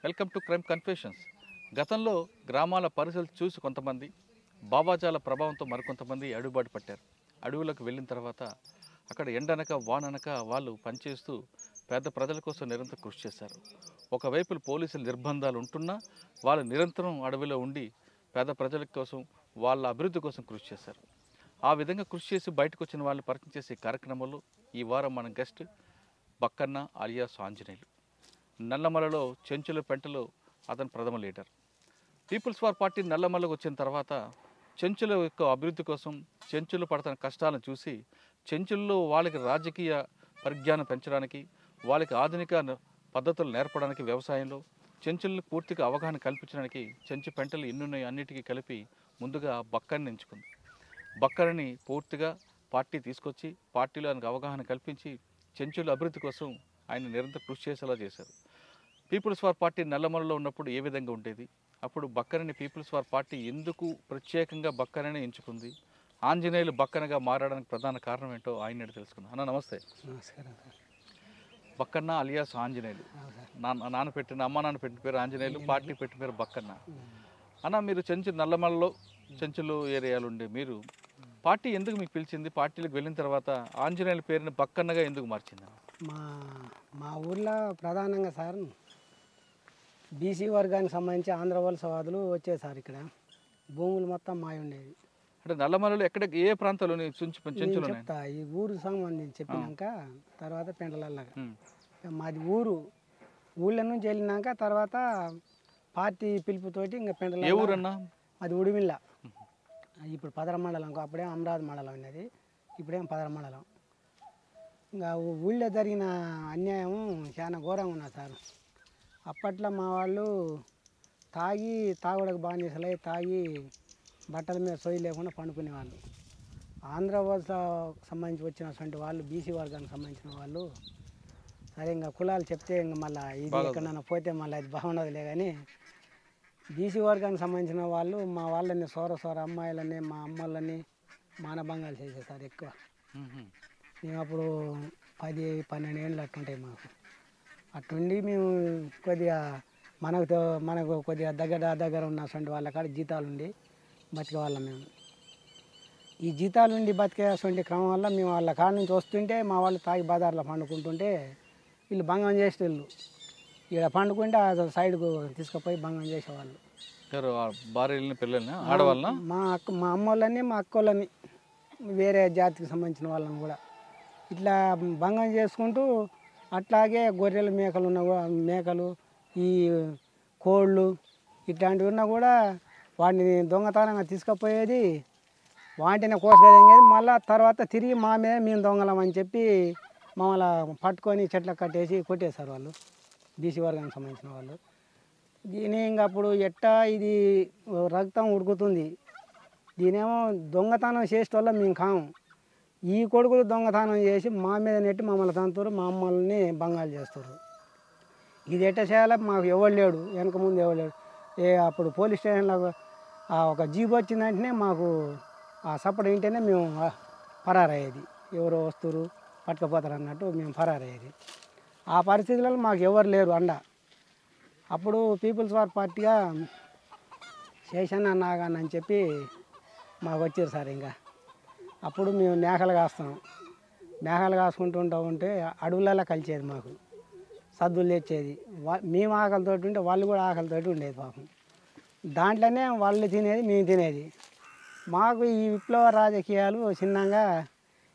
Welcome to crime confessions. గతంలో గ్రామాల పరిస్థితులు చూసి కొంతమంది, బాబాజాల ప్రభావంతో మరికొంతమంది అడుగుబాటు పట్టారు. అడవులకు వెళ్ళిన తర్వాత అక్కడ ఎండనక వాననక వాళ్ళు పనిచేస్తూ పేద ప్రజల కోసం నిరంతరం కృషి చేశారు. ఒకవైపు పోలీసుల నిర్బంధాలు ఉంటున్నా వాళ్ళు నిరంతరం అడవిలో ఉండి పేద ప్రజల కోసం, వాళ్ళ అభివృద్ధి కోసం కృషి చేశారు. ఆ విధంగా కృషి చేసి బయటకు వచ్చిన వాళ్ళని పరిచయం చేసే కార్యక్రమంలో ఈ వారం మన గెస్ట్ బక్కన్న అలియాస్ ఆంజనేయులు. నల్లమలలో చెంచుల పెంటలో అతను ప్రథమ లీడర్. పీపుల్స్ వార్ పార్టీ నల్లమలకు వచ్చిన తర్వాత చెంచుల యొక్క అభివృద్ధి కోసం, చెంచులు పడుతున్న కష్టాలను చూసి చెంచుల్లో వాళ్ళకి రాజకీయ పరిజ్ఞానం పెంచడానికి, వాళ్ళకి ఆధునిక పద్ధతులు నేర్పడానికి, వ్యవసాయంలో చెంచులను పూర్తిగా అవగాహన కల్పించడానికి చెంచు పెంటలు ఎన్నున్నాయి అన్నిటికీ కలిపి ముందుగా బక్కని ఎంచుకుంది. బక్కని పూర్తిగా పార్టీ తీసుకొచ్చి పార్టీలో ఆయనకు అవగాహన కల్పించి చెంచుల అభివృద్ధి కోసం ఆయన నిరంతరం కృషి చేసేలా చేశారు. పీపుల్స్ వార్ పార్టీ నల్లమలలో ఉన్నప్పుడు ఏ విధంగా ఉండేది, అప్పుడు బక్కనని పీపుల్స్ వార్ పార్టీ ఎందుకు ప్రత్యేకంగా బక్కనని ఎంచుకుంది, ఆంజనేయులు బక్కనగా మారడానికి ప్రధాన కారణం ఏంటో ఆయన తెలుసుకుందాం. అన్న నమస్తే. నమస్కారం సార్. బక్కన్న అలియాస్ ఆంజనేయులు, నాన్న పెట్టిన అమ్మ నాన్న పెట్టిన పేరు ఆంజనేయులు, పార్టీ పెట్టిన పేరు బక్కన్న. అన్న మీరు నల్లమలలో చెంచులు ఏరియాలు ఉండే మీరు పార్టీ ఎందుకు మీకు పిలిచింది, పార్టీలకు వెళ్ళిన తర్వాత ఆంజనేయుల పేరుని బక్కన్నగా ఎందుకు మార్చింది? మా ఊర్లో ప్రధానంగా సార్ బీసీ వర్గానికి సంబంధించి ఆంధ్ర వలసవాదులు వచ్చేది సార్. ఇక్కడ భూములు మొత్తం మాయ ఉండేది. అంటే నల్లమలలో ఎక్కడ ఏ ప్రాంతాల్లో చెంచులు చెప్తా, ఈ ఊరు సంబంధించి చెప్పినాక తర్వాత పెంటలల్లాగా మాది ఊళ్ళ నుంచి వెళ్ళినాక తర్వాత పార్టీ పిలుపుతోటి ఇంకా పెంటల. ఏ ఊరన్నా? అది ఉడిమిల్ల. ఇప్పుడు పదర మండలం, అప్పుడేం అమరావతి మండలం ఉన్నది, ఇప్పుడేం పదర మండలం. ఇంకా ఊళ్ళో జరిగిన అన్యాయం చాలా ఘోరంగా ఉన్నది సార్. అప్పట్లో మా వాళ్ళు తాగుడకు బానిసలై తాగి బట్టల మీద సొయ్యి లేకుండా పండుకునేవాళ్ళు. ఆంధ్ర వలస సంబంధించి వచ్చినటువంటి వాళ్ళు, బీసీ వర్గానికి సంబంధించిన వాళ్ళు, సరే ఇంకా కులాలు చెప్తే ఇంకా మళ్ళీ ఇది ఎక్కడైనా పోతే మళ్ళీ అది బాగుండదులే కానీ, బీసీ వర్గానికి సంబంధించిన వాళ్ళు మా వాళ్ళని సోర అమ్మాయిలని, మా అమ్మలని మానభంగాలు చేసేసారు ఎక్కువ. మేము అప్పుడు 10-12 ఏళ్ళు అట్టుంటాయి మాకు. అట్టుండి మేము కొద్దిగా మనకు కొద్దిగా దగ్గర ఉన్నటువంటి వాళ్ళ కాడ జీతాలు ఉండి బతికే వాళ్ళం. మేము ఈ జీతాలు ఉండి బతికేటువంటి క్రమం వల్ల మేము వాళ్ళ కాడ నుంచి వస్తుంటే మా వాళ్ళు తాగి బజార్లో పండుకుంటుంటే వీళ్ళు భంగం చేసేవాళ్ళు. ఇక్కడ పండుకుంటే ఆ సైడ్కు తీసుకుపోయి భంగం చేసేవాళ్ళు. భార్యలని పిల్లల్ని, ఆడవాళ్ళ, మా అమ్మ వాళ్ళని, మా అక్క వాళ్ళని, వేరే జాతికి సంబంధించిన వాళ్ళని కూడా ఇట్లా భంగం చేసుకుంటూ, అట్లాగే గొర్రెలు మేకలు ఈ కోళ్ళు ఇట్లాంటివి ఉన్నా కూడా వాటిని దొంగతనంగా తీసుకుపోయేది, వాటిని కోసుకెళ్ళేది. మళ్ళీ తర్వాత తిరిగి మా మీద మేము దొంగలం అని చెప్పి మమ్మల్ని పట్టుకొని చెట్లకు కట్టేసి కొట్టేశారు వాళ్ళు, బీసీ వర్గానికి సంబంధించిన వాళ్ళు. దీని ఇంకప్పుడు ఇది రక్తం ఉడుకుతుంది. దీనేమో దొంగతనం చేసేటోళ్ళ మేము కాము. ఈ కొడుకులు దొంగతనం చేసి మా మీద నెట్టి మమ్మల్ని తంతురు, మా అమ్మల్ని భంగాలు చేస్తారు. ఇది ఎట్ట చేయాలి మాకు ఎవరు లేడు, వెనక ముందు ఎవరు లేడు. అప్పుడు పోలీస్ స్టేషన్లో ఒక జీబు వచ్చిందంటేనే మాకు ఆ సపోర్ట్ వింటేనే మేము పరారయ్యేది. ఎవరో వస్తారు పట్టుకుపోతారు అన్నట్టు మేము పరారయ్యేది. ఆ పరిస్థితులలో మాకు ఎవరు లేరు అండ. అప్పుడు పీపుల్స్ వార్ పార్టీగా శేషన్న నాగన్న అని చెప్పి మాకు వచ్చారు సార్. ఇంకా అప్పుడు మేము మేకలు కాసుకుంటూ ఉంటే అడవులలో కలిసేది, మాకు సద్దులు తెచ్చేది. మేము ఆకలితోటి ఉంటే వాళ్ళు కూడా ఆకలితోటి ఉండేది పాపం. దాంట్లోనే వాళ్ళు తినేది, మేము తినేది. మాకు ఈ విప్లవ రాజకీయాలు చిన్నగా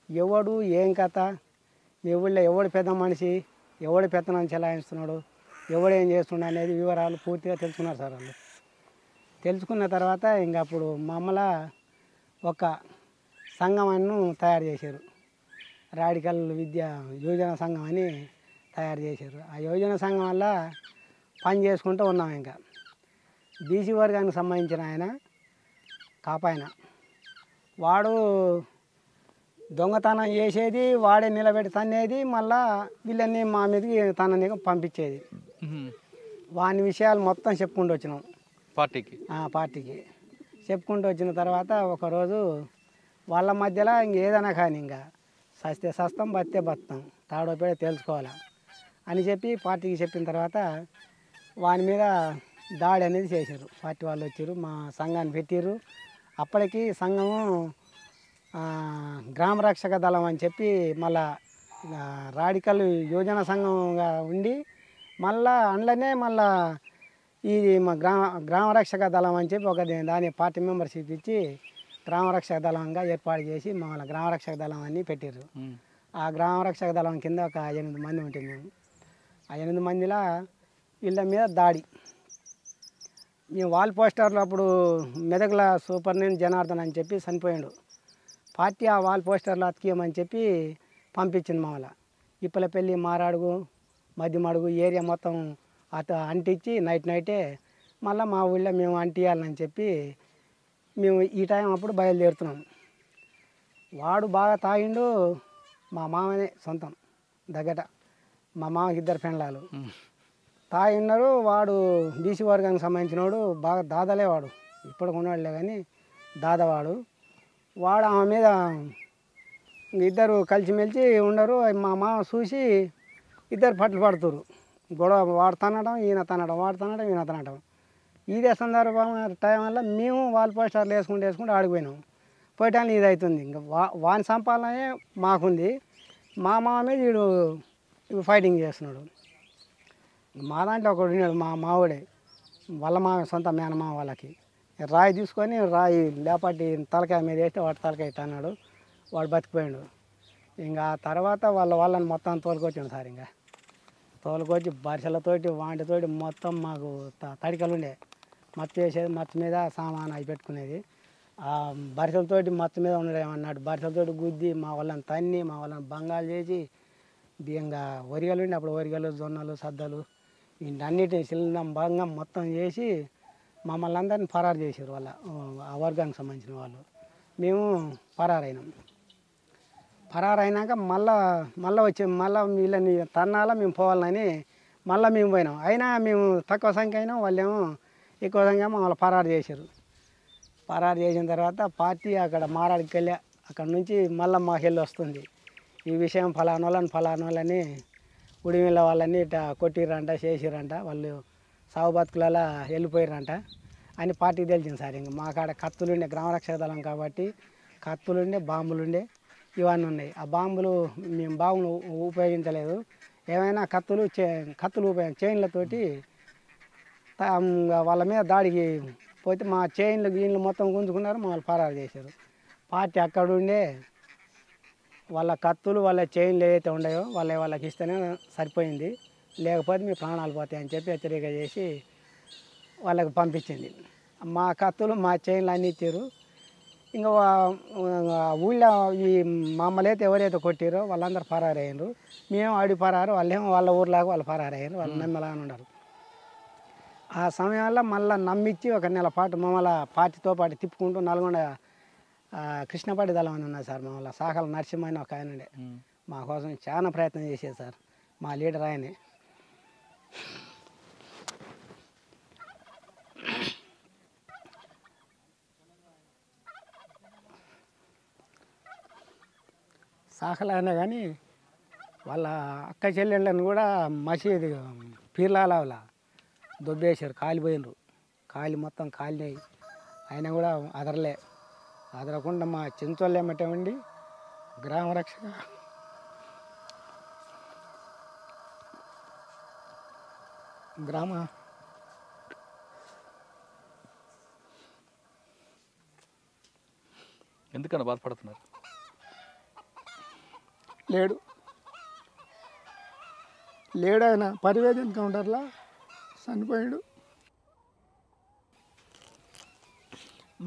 ఎవడు ఏం కథ, ఎవళ్ళో ఎవడు పెద్ద మనిషి, ఎవడు పెత్తనం చెలాయిస్తున్నాడు, ఎవడేం చేస్తున్నాడు అనేది వివరాలు పూర్తిగా తెలుసుకున్నారు సార్ వాళ్ళు. తెలుసుకున్న తర్వాత ఇంకా అప్పుడు మమ్మల్ని ఒక సంఘం తయారు చేశారు. రాడికల్ విద్యా యోజన సంఘం అని తయారు చేశారు. ఆ యోజన సంఘం వల్ల పని చేసుకుంటూ ఉన్నాం. ఇంకా బీసీ వర్గానికి సంబంధించిన ఆయన కాపాయన, వాడు దొంగతనం చేసేది, వాడే నిలబెట్టి తన్నేది, మళ్ళా వీళ్ళని మా మీదకి తనని పంపించేది. వాని విషయాలు మొత్తం చెప్పుకుంటూ వచ్చినాం పార్టీకి చెప్పుకుంటూ వచ్చిన తర్వాత ఒకరోజు వాళ్ళ మధ్యలో ఇంకేదైనా కానీ ఇంకా సస్తే సస్తాం బతితే బతాం తాడో పేడ తెలుసుకోవాలా అని చెప్పి పార్టీకి చెప్పిన తర్వాత వాని మీద దాడి అనేది చేశారు. పార్టీ వాళ్ళు వచ్చారు, మా సంఘాన్ని పెట్టారు. అప్పటికి సంఘము గ్రామ రక్షక దళం అని చెప్పి మళ్ళా రాడికల్ యోజన సంఘంగా ఉండి మళ్ళా అందులోనే మళ్ళా ఇది మా గ్రామ రక్షక దళం అని చెప్పి ఒక దాని పార్టీ మెంబర్షిప్ ఇచ్చి గ్రామ రక్షక దళంగా ఏర్పాటు చేసి మమ్మల్ని గ్రామ రక్షక దళం అని పెట్టారు. ఆ గ్రామ రక్షక దళం కింద ఒక 8 మంది ఉంటుంది. మేము ఆ 8 మందిలో వీళ్ళ మీద దాడి. మేము వాల్ పోస్టర్లు అప్పుడు మెదక్ల సూపరింటెండెంట్ జనార్దన్ అని చెప్పి చనిపోయాడు. పార్టీ ఆ వాల్ పోస్టర్లు అతికియమని చెప్పి పంపించింది మమ్మల్ని. ఇప్పలపల్లి, మారాడుగు, మధ్యమడుగు ఏరియా మొత్తం అంటించి నైటే మళ్ళీ మా ఊళ్ళో మేము అంటియాలని చెప్పి మేము ఈ టైం అప్పుడు బయలుదేరుతున్నాం. వాడు బాగా తాగిండు. మా మామనే సొంతం దగ్గర, మా మామకి 2 పెండ్లాలు తాగిన్నారు. వాడు బీసీ వర్గానికి సంబంధించినవాడు, బాగా దాదాలే వాడు, ఇప్పటికి ఉన్నాడులే కానీ దాదావాడు. వాడు ఆమె మీద ఇద్దరు కలిసిమెలిసి ఉండరు. మా మామ చూసి ఇద్దరు పట్లు పడుతురు. గొడవ వాడు తనడం, ఈయన తనడం, వాడు తనడం, ఈయన తనడం. ఇదే సందర్భం టైం వల్ల మేము వాల్ పోస్టర్లు వేసుకుంటూ ఆడిపోయినాం. పోయటానికి ఇది అవుతుంది. ఇంకా వాని సంపాదనే మాకుంది. మా మామ మీద వీడు ఫైటింగ్ చేస్తున్నాడు. మా దాంట్లో ఒకడు ఉన్నాడు, మా మావుడే, వాళ్ళ మామ సొంత మేనమామ వాళ్ళకి. రాయి తీసుకొని రాయి లేపాటి తలకాయ మీద వేస్తే వాడు తలకాయ అన్నాడు. వాడు బతికిపోయాడు. ఇంకా తర్వాత వాళ్ళని మొత్తం తోలుకొచ్చాడు సార్. ఇంకా తోలుకొచ్చి బరిసెలతోటి వాంటితోటి మొత్తం మాకు తడికలు ఉండే మత్తు వేసేది, మత్తు మీద సామాన్ అవి పెట్టుకునేది. ఆ బరిసెలతోటి మత్తు మీద ఉండేమన్నాడు. బరిసెలతోటి గుద్ది మా వాళ్ళని తన్ని, మా వాళ్ళని బంగాలు చేసి ఇంకా వరిగలు ఉండి అప్పుడు వరిగలు, జొన్నలు, సద్దలు వీటన్నిటిని సిలిండం భంగం మొత్తం చేసి మమ్మల్ని అందరినీ పరారు చేశారు. ఆ వర్గానికి సంబంధించిన వాళ్ళు. మేము పరారైనాం. పరారైనాక మళ్ళీ వచ్చి వీళ్ళని తన్నాలా మేము పోవాలని మళ్ళీ మేము పోయినాం. అయినా మేము తక్కువ సంఖ్య అయినా వాళ్ళేమో ఎక్కువ సంఖ్య మమ్మల్ని పరారు చేశారు. పరారు చేసిన తర్వాత పార్టీ అక్కడ మారాడికి వెళ్ళి అక్కడ నుంచి మళ్ళీ మాకు వెళ్ళి వస్తుంది. ఈ విషయం ఫలానోళ్ళని ఉడిమిళ్ళ వాళ్ళని ఇట్లా కొట్టిరంట, చేసిరంట, వాళ్ళు సాగు బతుకులలో వెళ్ళిపోయారంట అని పార్టీకి తెలిసింది సార్. ఇంకా మా కాడ కత్తులుండే, గ్రామరక్షక దళం కాబట్టి కత్తులుండే, బాంబులుండే, ఇవన్నీ ఉన్నాయి. ఆ బాంబులు మేము బాంబులు ఉపయోగించలేదు. ఏమైనా కత్తులు చైన్లతోటి వాళ్ళ మీద దాడికి పోతే మా చైన్లు మొత్తం గుంజుకున్నారు. మమ్మల్ని పరారు చేశారు. పార్టీ అక్కడుండే వాళ్ళ కత్తులు, వాళ్ళ చైన్లు ఏవైతే ఉన్నాయో వాళ్ళకి ఇస్తేనే సరిపోయింది, లేకపోతే మీ ప్రాణాలు పోతాయని చెప్పి హెచ్చరిక చేసి వాళ్ళకి పంపించింది. మా కత్తులు, మా చైన్లు అన్నీ ఇచ్చారు. ఇంకా ఊళ్ళో ఈ మమ్మల్ని అయితే ఎవరైతే కొట్టారో వాళ్ళందరూ పరారయ్యారు. మేము ఆడి పరారు, వాళ్ళేమో వాళ్ళ ఊర్లాగా వాళ్ళు పరారయ్యారు. వాళ్ళు నమ్మలాగా ఉన్నారు. ఆ సమయంలో మళ్ళీ నమ్మించి 1 నెల పాటు మమ్మల్ని పార్టీతో పాటు తిప్పుకుంటూ నల్గొండ కృష్ణపాటి దళం అని ఉన్నది సార్. మమ్మల్ని సాకల నరసింహ అని ఒక ఆయన ఉండే, మా కోసం చాలా ప్రయత్నం చేసేది సార్. మా లీడర్ ఆయనే. సాకల అయినా కానీ వాళ్ళ అక్క చెల్లెళ్ళని కూడా మసీదు పీర్లాల దొబ్బేశారు, కాలిపోయినరు. మొత్తం కాలినాయి. అయినా కూడా అదరకుండా మా చెంచోళ్ళు ఏమంటే ఉండి గ్రామ రక్షక ఎందుకన్నా బాధపడుతున్నారు? లేడు ఆయన పరివేది ఎన్కౌంటర్లో చనిపోయాడు.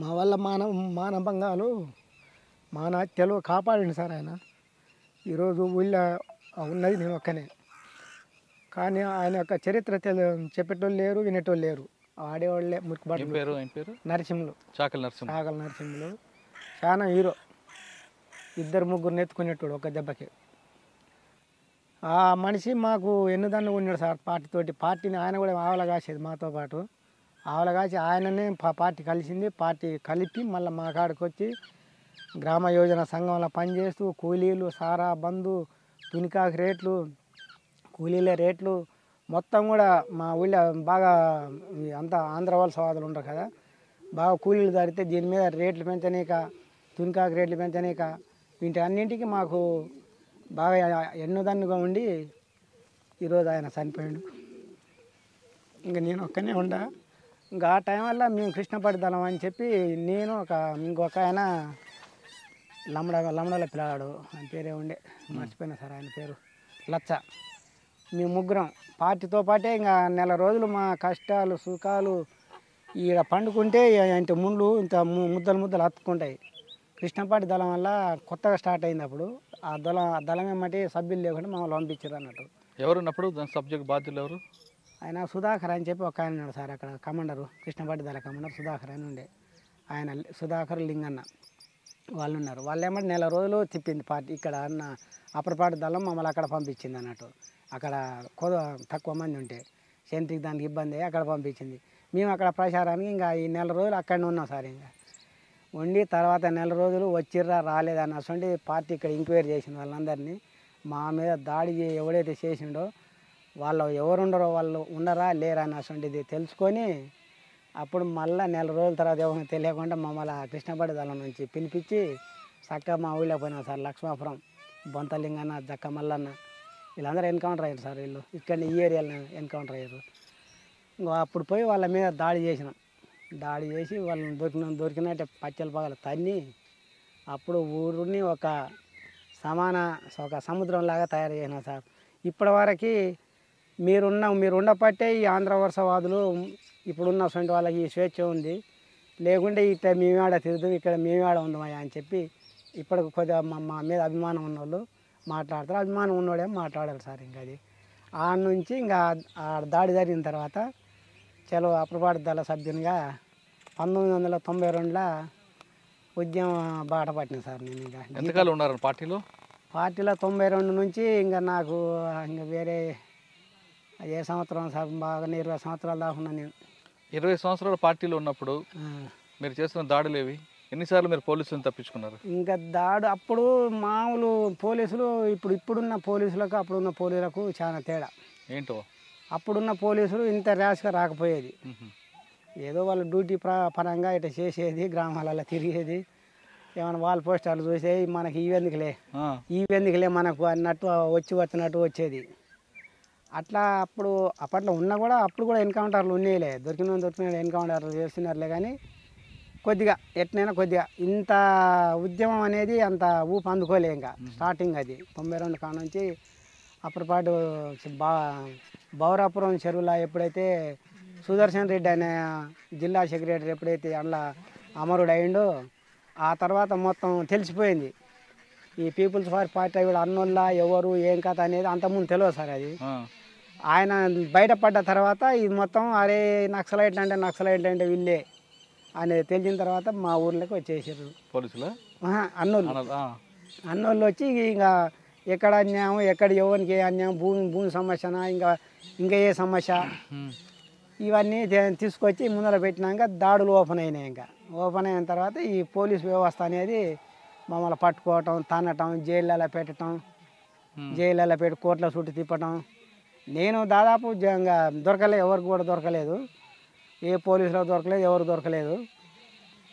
మా వల్ల మానభంగాలు హత్యలు కాపాడండి సార్ ఆయన. ఈరోజు ఊళ్ళో ఉన్నది నేను ఒక్కనే. కానీ ఆయన యొక్క చరిత్ర చెప్పేటోళ్ళు లేరు, వినేటోళ్ళు లేరు. ఆడేవాళ్ళే మురికిబడి నరసింహులు, చాకల నరసింహులు చాలా హీరో. 2-3 నెత్తుకునేటోడు ఒక దెబ్బకి. ఆ మనిషి మాకు ఎన్నుదన్ను ఉన్నాడు సార్ పార్టీని. ఆయన కూడా ఆవల కాసేది మాతో పాటు. ఆవల కాసి ఆయననే పార్టీ కలిసింది. పార్టీ కలిపి మళ్ళీ మా కాడికి వచ్చి గ్రామ యోజన సంఘంలో పనిచేస్తూ కూలీలు సారా బంధు తునికాకు రేట్లు కూలీల రేట్లు మొత్తం కూడా మా ఊళ్ళో బాగా అంతా ఆంధ్ర వలస వాదులు ఉంటారు కదా, బాగా కూలీలు జరిగితే దీని మీద రేట్లు పెంచనీక తునికాకు రేట్లు పెంచనీక వీటి అన్నింటికి మాకు బాగా ఎన్నుదన్నుగా ఉండి ఈరోజు ఆయన చనిపోయాడు. ఇంకా నేను ఒక్కనే ఉండా. ఇంకా ఆ టైం వల్ల మేము కృష్ణపట్టి దళం అని చెప్పి నేను ఇంకొక ఆయన లమ్మడల పిల్లాడు, ఆయన పేరే ఉండే మర్చిపోయినా సార్ ఆయన పేరు లచ్చ. మేము ముగ్గురం పార్టీతో పాటే ఇంకా నెల రోజులు మా కష్టాలు సుఖాలు ఈడ పండుకుంటే ఇంత ముండ్లు ఇంత ముద్దలు హత్తుకుంటాయి. కృష్ణపాటి దళం వల్ల కొత్తగా స్టార్ట్ అయింది. అప్పుడు ఆ దళం ఏమంటే సభ్యులు లేకుండా మమ్మల్ని పంపించారు అన్నట్టు. ఎవరున్నప్పుడు దాని సబ్జెక్ట్ బాధ్యులు ఎవరు? ఆయన సుధాకర్ అని చెప్పి ఒక ఆయన ఉన్నాడు సార్, అక్కడ కమాండరు, కృష్ణపాటి దళ కమాండర్ సుధాకర్ అని ఉండే. ఆయన సుధాకర్ లింగన్న వాళ్ళు ఉన్నారు. వాళ్ళు ఏమంటే నెల రోజులు తిప్పింది పార్టీ. ఇక్కడ అన్న అప్పటిపాటి దళం మమ్మల్ని అక్కడ పంపించింది అన్నట్టు. అక్కడ తక్కువ మంది ఉంటే సెంట్రీకి దానికి ఇబ్బంది అయ్యి అక్కడ పంపించింది. మేము అక్కడ ప్రచారానికి ఇంకా ఈ నెల రోజులు అక్కడనే ఉన్నాం సార్. ఇంకా ఉండి తర్వాత నెల రోజులు వచ్చిర్రా రాలేదని అసలు పార్టీ ఇక్కడ ఎంక్వైరీ చేసింది వాళ్ళందరినీ. మా మీద దాడి ఎవడైతే చేసిండో వాళ్ళు ఎవరుండరో వాళ్ళు ఉండరా లేరా అని అసలు తెలుసుకొని అప్పుడు మళ్ళీ నెల రోజుల తర్వాత ఎవరికి తెలియకుండా మమ్మల్ని కృష్ణపట్టి దళం నుంచి పిలిపించి చక్కగా మా ఊళ్ళో పోయినాం సార్. లక్ష్మాపురం బొంతలింగన్న జక్క మల్లన్న వీళ్ళందరూ ఎన్కౌంటర్ అయ్యారు సార్. వీళ్ళు ఇక్కడ ఈ ఏరియాలో ఎన్కౌంటర్ అయ్యారు. ఇంకా అప్పుడు పోయి వాళ్ళ మీద దాడి చేసినాం. దాడి చేసి వాళ్ళని దొరికినట్టే పచ్చల పగలు తన్ని అప్పుడు ఊరిని ఒక సముద్రంలాగా తయారు చేసినాం సార్. ఇప్పటివరకు మీరు ఉండబట్టే ఈ ఆంధ్ర వలసవాదులు ఇప్పుడున్న సొంత వాళ్ళకి ఈ స్వేచ్ఛ ఉంది. లేకుంటే ఇట్లా మేమేడ తిరుగుతాం, ఇక్కడ మేమేడ ఉందామయ్యా అని చెప్పి ఇప్పటికి కొద్దిగా మా మీద అభిమానం ఉన్నోళ్ళు మాట్లాడతారు. అభిమానం ఉన్నోడే మాట్లాడారు సార్. ఇంకా అది ఆ నుంచి ఇంకా ఆ దాడి జరిగిన తర్వాత చలో అప్పటిపాటి దళ సభ్యునిగా 1992లో ఉద్యమం బాట పట్టిన సార్. నేను ఇంకా ఎంతకాలం ఉన్నారు పార్టీలో? 92 నుంచి ఇంకా నాకు ఇంకా వేరే ఏ సంవత్సరం సార్ బాగా 20 సంవత్సరాల దాకా ఉన్నాను నేను. 20 సంవత్సరాల పార్టీలో ఉన్నప్పుడు మీరు చేస్తున్న దాడులు ఏవి? ఎన్నిసార్లు మీరు పోలీసులను తప్పించుకున్నారు? ఇంకా అప్పుడు మామూలు పోలీసులు ఇప్పుడున్న పోలీసులకు అప్పుడున్న పోలీసులకు చాలా తేడా. ఏంటో అప్పుడున్న పోలీసులు ఇంత ర్యాష్గా రాకపోయేది. ఏదో వాళ్ళ డ్యూటీ పరంగా ఇట్లా చేసేది, గ్రామాలలో తిరిగేది, ఏమైనా వాళ్ళ పోస్టర్లు చూసేది, మనకి ఈవెందుకులే మనకు అన్నట్టు వచ్చినట్టు వచ్చేది. అట్లా అప్పట్లో ఉన్నా కూడా అప్పుడు కూడా ఎన్కౌంటర్లు ఉండేలే, దొరికిన ఎన్కౌంటర్లు చేస్తున్నారులే. కానీ కొద్దిగా ఎట్నైనా కొద్దిగా ఇంత ఉద్యమం అనేది అంత ఊపు అందుకోలే. ఇంకా స్టార్టింగ్ అది 92 కాడ నుంచి అప్పటిపాటు బౌరాపురం చెరువులో ఎప్పుడైతే సుదర్శన్ రెడ్డి అనే జిల్లా సెక్రటరీ ఎప్పుడైతే అందులో అమరుడు అయిండో ఆ తర్వాత మొత్తం తెలిసిపోయింది. ఈ పీపుల్స్ పార్టీ కూడా అన్నోళ్ళ ఎవరు ఏం కథ అనేది అంతకుముందు తెలియదు సార్. అది ఆయన బయటపడ్డ తర్వాత ఇది మొత్తం అరే నక్సలైట్లు అంటే వీళ్ళే అనేది తెలిసిన తర్వాత మా ఊర్లోకి వచ్చేసారు పోలీసులు. అన్నోళ్ళు వచ్చి ఇంకా ఎక్కడ అన్యాయం, ఎక్కడ ఎవరికి ఏ అన్యాయం, భూమి సమస్యనా ఇంకా ఏ సమస్య, ఇవన్నీ తీసుకొచ్చి ముందర పెట్టినాక దాడులు ఓపెన్ అయినాయి. ఇంకా ఓపెన్ అయిన తర్వాత ఈ పోలీస్ వ్యవస్థ అనేది మమ్మల్ని పట్టుకోవటం, తన్నటం, జైళ్ళలో పెట్టడం, జైళ్ళలో పెట్టి కోర్టుల చుట్టూ తిప్పటం. నేను దాదాపు ఇంకా ఎవరికి కూడా దొరకలేదు, ఏ పోలీసులకు దొరకలేదు, ఎవరు దొరకలేదు.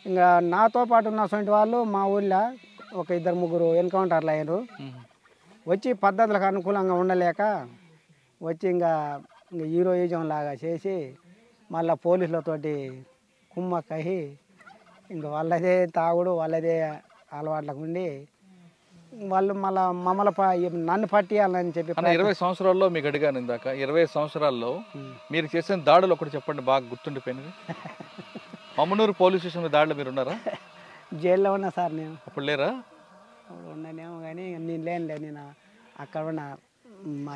ఇంకా నాతో పాటు ఉన్న సొంటి వాళ్ళు మా ఊళ్ళో ఒక 2-3 ఎన్కౌంటర్లు అయ్యారు. వచ్చి పద్ధతులకు అనుకూలంగా ఉండలేక వచ్చి ఇంకా హీరోయిజం లాగా చేసి మళ్ళీ పోలీసులతోటి కుమ్మక్కయి ఇంకా వాళ్ళదే తాగుడు, వాళ్ళదే అలవాట్లకు ఉండి వాళ్ళు నన్ను పట్టియాలని చెప్పి 20 సంవత్సరాల్లో మీకు అడిగాను ఇందాక. 20 సంవత్సరాల్లో మీరు చేసిన దాడులు ఒకటి చెప్పండి బాగా గుర్తుండిపోయినది. మమ్మనూరు పోలీస్ స్టేషన్ దాడిలో మీరు ఉన్నారా? జైల్లో ఉన్నా సార్. నేను అప్పుడు లేరా? అప్పుడు ఉన్నానేమో కానీ నేను నేను అక్కడ ఉన్నా.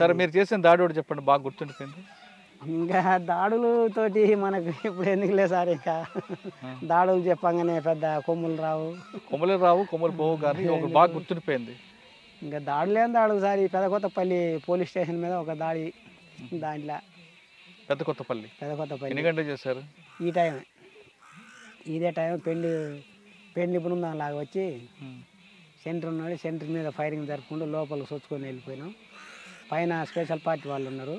సరే మీరు చేసిన దాడి ఒకటి చెప్పండి బాగా గుర్తుండిపోయింది. ఇంకా దాడులతోటి మనకు ఇప్పుడు ఎందుకులే సార్. ఇంకా దాడులు చెప్పంగానే పెద్ద కొమ్ములు రావు పోవు కానీ ఒక బాగా గుర్తుండిపోయింది. ఇంకా దాడులు దాడులు సార్. ఈ పెదకొత్తపల్లి పోలీస్ స్టేషన్ మీద ఒక దాడి, దాంట్లో పెదకొత్తపల్లి ఎన్ని గంటలు చేశారు? ఈ టైం ఇదే టైం పెళ్లి బృందం లాగా వచ్చి ఉమ్. సెంటర్ ఉన్నాడు, సెంటర్ మీద ఫైరింగ్ జరుపుకుంటూ లోపలికి చొచ్చుకొని వెళ్ళిపోయినాం. పైన స్పెషల్ పార్టీ వాళ్ళు ఉన్నారు.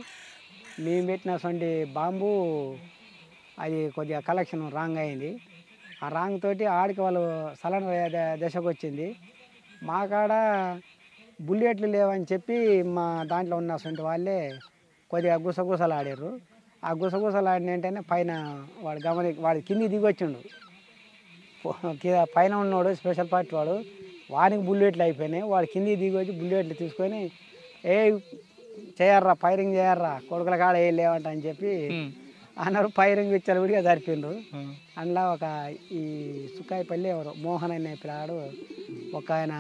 మేము పెట్టినటువంటి బాంబు అది కొద్దిగా కలెక్షన్ రాంగ్ అయింది. ఆ రాంగ్ తోటి ఆడికి వాళ్ళు సలన దశకు వచ్చింది. మా కాడ బుల్లెట్లు లేవని చెప్పి మా దాంట్లో ఉన్నటువంటి వాళ్ళే కొద్దిగా గుసగుసలు ఆడారు. ఆ గుసగుసలు ఆడిన వెంటనే పైన వాడు కిందికి దిగి వచ్చిండు. పైన ఉన్నాడు స్పెషల్ పార్టీ వాడు, వానికి బుల్లెట్లు అయిపోయినాయి. వాడు కిందికి దిగి వచ్చి బుల్లెట్లు తీసుకొని ఏ చేయర్రా ఫైరింగ్ చేయర్రా కొడుకుల కాడ ఏ లేవంట అని చెప్పి అన్నారు. ఫైరింగ్ ఇచ్చారు విడిగా జరిపిండ్రు. అందులో ఒక ఈ సుక్కాయపల్లి ఎవరు మోహన్ అనే పిల్లాడు ఒక ఆయన